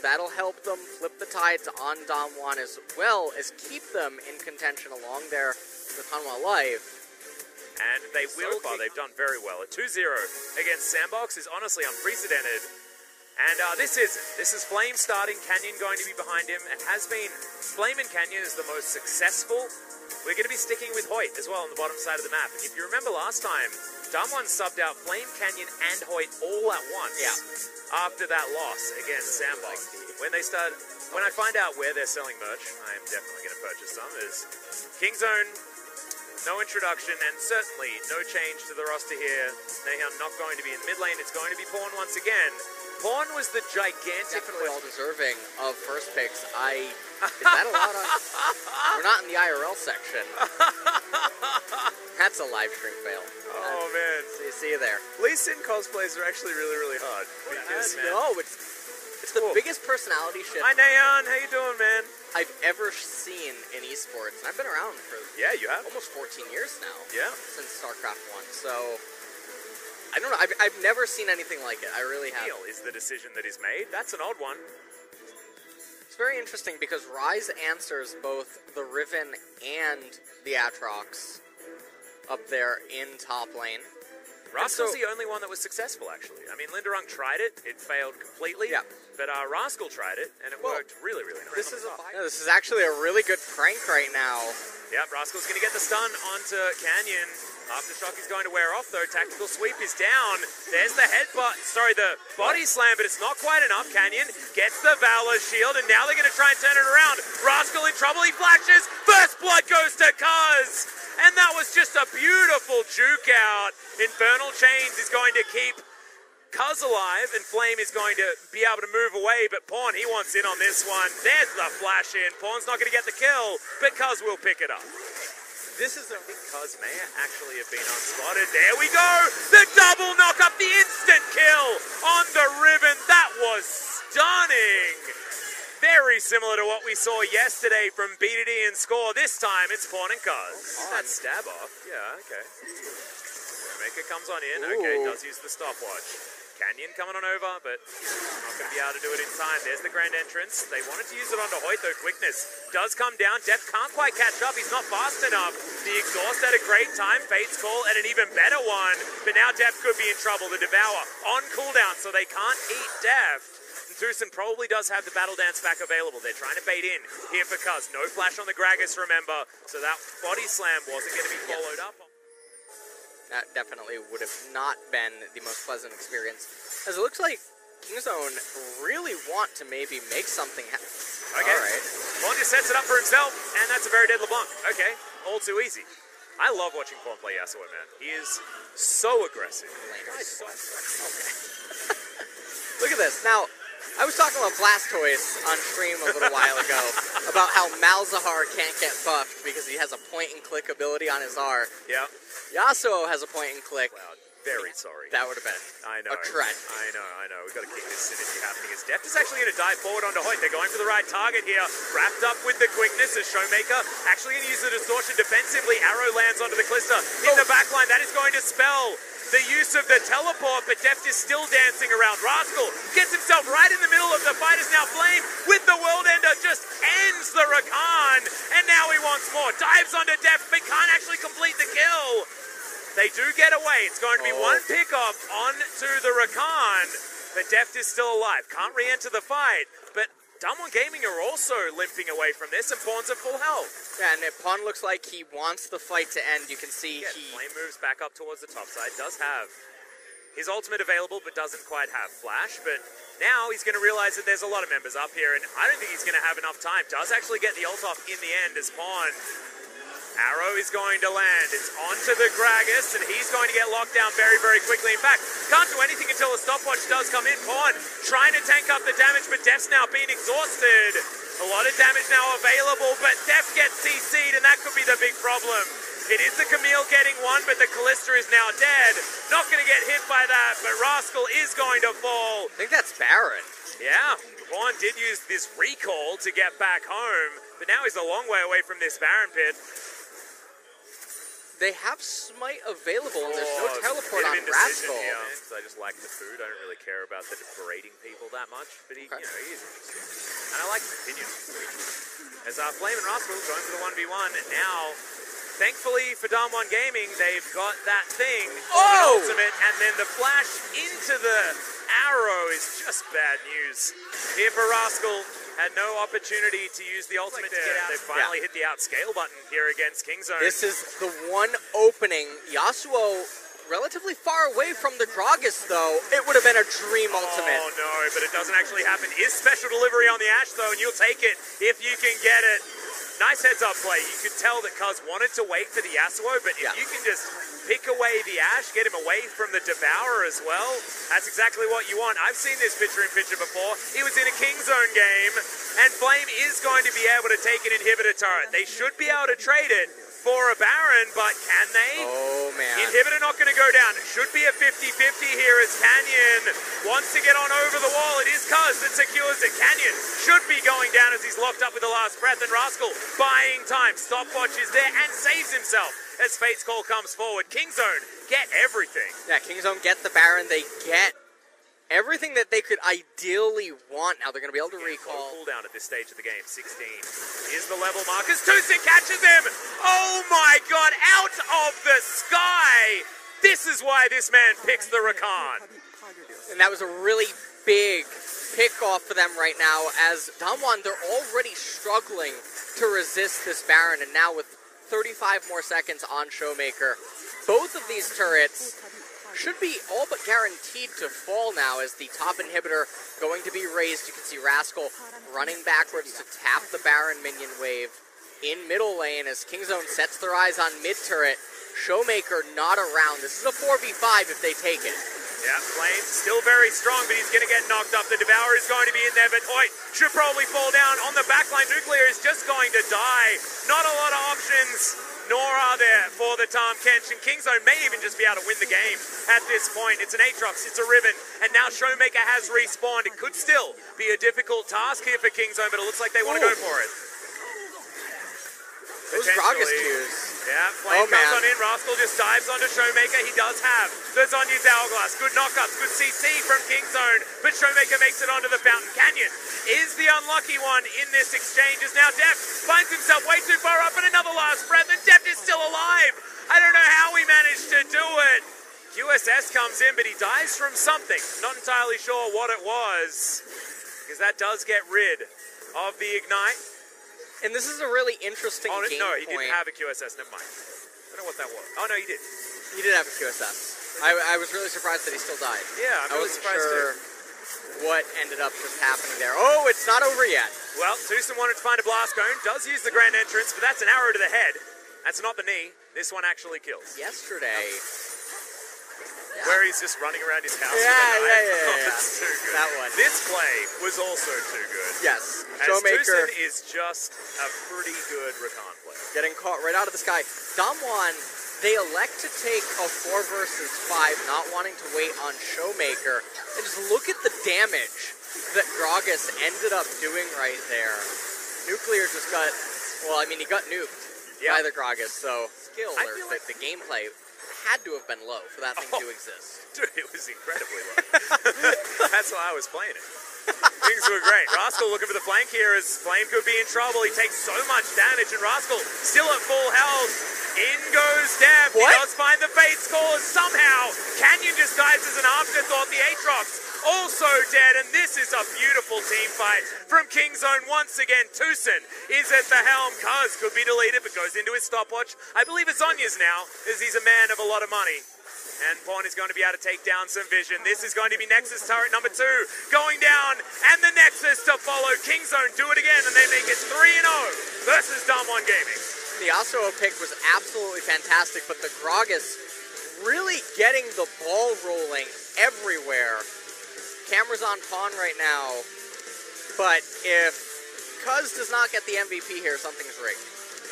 that'll help them flip the tides on Damwon as well as keep them in contention along there with Hanwha Life. And they will. So far, they've done very well. A 2-0 against Sandbox is honestly unprecedented. And this is Flame starting, Canyon going to be behind him. It has been, Flame and Canyon is the most successful. We're going to be sticking with Hoyt as well on the bottom side of the map. If you remember last time, Damwon subbed out Flame, Canyon, and Hoyt all at once. Yeah. After that loss against Sandbox. When I find out where they're selling merch, I am definitely going to purchase some. There's Kingzone, no introduction, and certainly no change to the roster here. Nahyun not going to be in mid lane. It's going to be Pawn once again. Pawn was the gigantic... Definitely all deserving of first picks. Is that allowed on... We're not in the IRL section. That's a live stream fail. Oh, man. See you there. Lee Sin cosplays are actually really, really hard. Because, man, no, it's the biggest personality shift... Hi, Nahyun. How you doing, man? I've ever seen in esports. And I've been around for... Yeah, you have? Almost 14 years now. Yeah. Since StarCraft 1, so... I don't know, I've never seen anything like it. I really have. Is the decision that is made. That's an odd one. It's very interesting because Ryze answers both the Riven and the Aatrox up there in top lane. Rascal's the only one that was successful, actually. I mean, Linderung tried it. It failed completely. Yeah. But Rascal tried it, and it worked really, really nice. This is actually a really good prank right now. Yep, Rascal's going to get the stun onto Canyon. Aftershock is going to wear off, though. Tactical sweep is down. There's the headbutt. Sorry, the body slam, but it's not quite enough. Canyon gets the Valor shield, and now they're going to try and turn it around. Rascal in trouble. He flashes. First blood goes to Cuz. And that was just a beautiful juke out. Infernal Chains is going to keep Cuz alive, and Flame is going to be able to move away, but Pawn, he wants in on this one. There's the flash in. Pawn's not going to get the kill, but Cuz will pick it up. This is Cuz may actually have been unspotted. There we go! The double knock up, the instant kill on the Riven. That was stunning. Very similar to what we saw yesterday from BDD and Score. This time it's Pawn and Cuz. That's stab off. Yeah, okay. Maker comes on in. Okay, does use the stopwatch. Canyon coming on over, but not going to be able to do it in time. There's the grand entrance. They wanted to use it onto Hoyt, though. Quickness does come down. Deft can't quite catch up. He's not fast enough. The exhaust at a great time. Fate's call at an even better one. But now Deft could be in trouble. The Devour on cooldown, so they can't eat Deft. And Thusen probably does have the Battle Dance back available. They're trying to bait in here for Cuz. No flash on the Gragas, remember. So that body slam wasn't going to be followed up on. That definitely would have not been the most pleasant experience. As it looks like Kingzone really want to maybe make something happen. Okay. All right. Pawn just sets it up for himself, and that's a very dead LeBlanc. Okay, all too easy. I love watching Pawn play Yasuo, man. He is so aggressive. Look at this. Now, I was talking about Blastoise on stream a little while ago about how Malzahar can't get buffed because he has a point-and-click ability on his R. Yeah. Yasuo has a point-and-click. Wow, very sorry. That would have been a tragedy. I know. We've got to keep this synergy happening. As Deft is actually going to dive forward onto Hoyt. They're going for the right target here. Wrapped up with the quickness as Showmaker actually going to use the distortion defensively. Arrow lands onto the Kalista in the backline. That is going to spell the use of the teleport, but Deft is still dancing around. Rascal gets himself right in the middle of the fight as now Flame with the World Ender just ends the Rakan, and now he wants more. Dives onto Deft, but can't actually complete the kill. They do get away. It's going to be one pickup onto the Rakan, but Deft is still alive. Can't re-enter the fight, but Damwon Gaming are also limping away from this, and Pawn's at full health. Yeah, and Pawn looks like he wants the fight to end. You can see Flame moves back up towards the top side. Does have his ultimate available, but doesn't quite have flash. But now he's going to realize that there's a lot of members up here, and I don't think he's going to have enough time. Does actually get the ult off in the end as Pawn. Arrow is going to land. It's onto the Gragas, and he's going to get locked down very, very quickly. In fact, can't do anything until the stopwatch does come in. Pawn trying to tank up the damage, but Deft's now being exhausted. A lot of damage now available, but Deft gets CC'd, and that could be the big problem. It is the Camille getting one, but the Kalista is now dead. Not going to get hit by that, but Rascal is going to fall. I think that's Baron. Yeah, Pawn did use this recall to get back home, but now he's a long way away from this Baron pit. they have Smite available, and there's no Oh, teleport bit on of indecision Rascal. here, 'cause I just like the food. I don't really care about the berating people that much, but he, Okay. you know, he is interesting. And I like his opinion. As Flame and Rascal going for the 1v1, and now, thankfully for Damwon Gaming, they've got that thing on an ultimate, and then the flash into the arrow is just bad news. Here for Rascal, had no opportunity to use the ultimate to get out. They finally hit the outscale button here against Kingzone. This is the one opening. Yasuo relatively far away from the Gragas, though. It would have been a dream ultimate. Oh no, but it doesn't actually happen. Is special delivery on the Ashe though, and you'll take it if you can get it. Nice heads-up play. You could tell that Cuz wanted to wait for the Yasuo, but if you can just pick away the Ashe, get him away from the Devourer as well, that's exactly what you want. I've seen this picture-in-picture before. He was in a Kingzone game, and Flame is going to be able to take an inhibitor turret. They should be able to trade it for a Baron, but can they? Oh, man. Inhibitor not going to go down. It should be a 50-50 here as Canyon wants to get on over the wall. It is Cuz that secures it. Canyon should be going down as he's locked up with the last breath, and Rascal buying time. Stopwatch is there and saves himself as Fate's Call comes forward. Kingzone get everything. Yeah, Kingzone get the Baron. They get everything that they could ideally want. Now they're going to be able to recall. Cooldown at this stage of the game, 16. Is the level markers. Tucson catches him. Oh my god, out of the sky. This is why this man picks the Rakan. And that was a really big pick-off for them right now, as Damwon, they're already struggling to resist this Baron, and now with 35 more seconds on Showmaker, both of these turrets should be all but guaranteed to fall now, as the top inhibitor going to be raised. You can see Rascal running backwards to tap the Baron minion wave in middle lane as Kingzone sets their eyes on mid turret. Showmaker not around. This is a 4v5 if they take it. Yeah, Flame still very strong, but he's going to get knocked up. The Devourer is going to be in there, but Hoyt should probably fall down. On the backline, Nuclear is just going to die. Not a lot of options, nor are there for the Tahm Kench. And Kingzone may even just be able to win the game at this point. It's an Aatrox, it's a Riven, and now Showmaker has respawned. It could still be a difficult task here for Kingzone, but it looks like they want to go for it. Those Gragas cues. Yeah, Flame comes on in. Rascal just dives onto Showmaker. He does have the Zhonya's Hourglass. Good knockups, good CC from Kingzone, but Showmaker makes it onto the Fountain. Canyon is the unlucky one in this exchange, as now Deft finds himself way too far up, and another last breath, and Deft is still alive. I don't know how he managed to do it. QSS comes in, but he dies from something. Not entirely sure what it was, because that does get rid of the Ignite. And this is a really interesting game no, he point. didn't have a QSS, never mind. I don't know what that was. Oh, no, he did. He did have a QSS. I was really surprised that he still died. Yeah, I'm really surprised sure what ended up just happening there. Oh, it's not over yet. Well, Tucson wanted to find a blast cone, does use the grand entrance, but that's an arrow to the head. That's not the knee. This one actually kills. Yesterday. Yeah. Where he's just running around his house with a Yeah. knife. That's too good. That one. This play was also too good. Yes. As Showmaker Tucson is just a pretty good Rakan player. getting caught right out of the sky. Damwon, they elect to take a 4 versus 5, not wanting to wait on Showmaker. And just look at the damage that Gragas ended up doing right there. Nuclear just got, well, I mean, he got nuked by the Gragas, so skill, or the gameplay had to have been low for that thing to exist. Dude, it was incredibly low. That's why I was playing it. Things were great. Rascal looking for the flank here as Flame could be in trouble. He takes so much damage, and Rascal still at full health. In goes Deft. He does find the Fate's Call. Somehow, Canyon just dies as an afterthought. The Aatrox also dead, and this is a beautiful team fight from Kingzone once again. Tucson is at the helm. Cuz could be deleted, but goes into his stopwatch. I believe it's Zhonya's now, as he's a man of a lot of money. And Pawn is going to be able to take down some vision. This is going to be Nexus turret number 2 going down, and the Nexus to follow. Kingzone do it again, and they make it 3-0 versus Damwon Gaming. The Yasuo pick was absolutely fantastic, but the Gragas really getting the ball rolling everywhere. Camera's on Pawn right now, but if Cuz does not get the MVP here, something's rigged.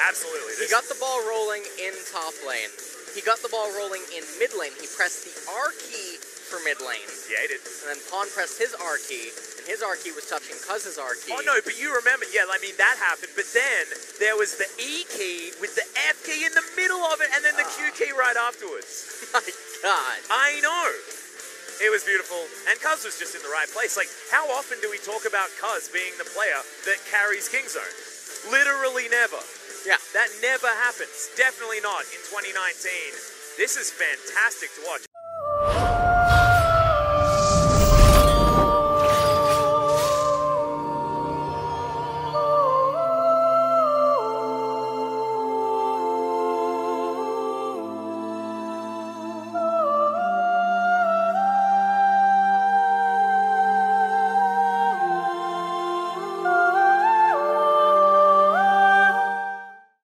Absolutely. He got the ball rolling in top lane. He got the ball rolling in mid lane. He pressed the R key for mid lane. Yeah, he did. And then Pawn pressed his R key, and his R key was touching Cuz's R key. Oh no, but you remember, yeah, I mean, that happened, but then there was the E key with the F key in the middle of it, and then the Q afterwards. My God. I know. It was beautiful, and Cuz was just in the right place. Like, how often do we talk about Cuz being the player that carries Kingzone? Literally never. Yeah. That never happens. Definitely not in 2019. This is fantastic to watch.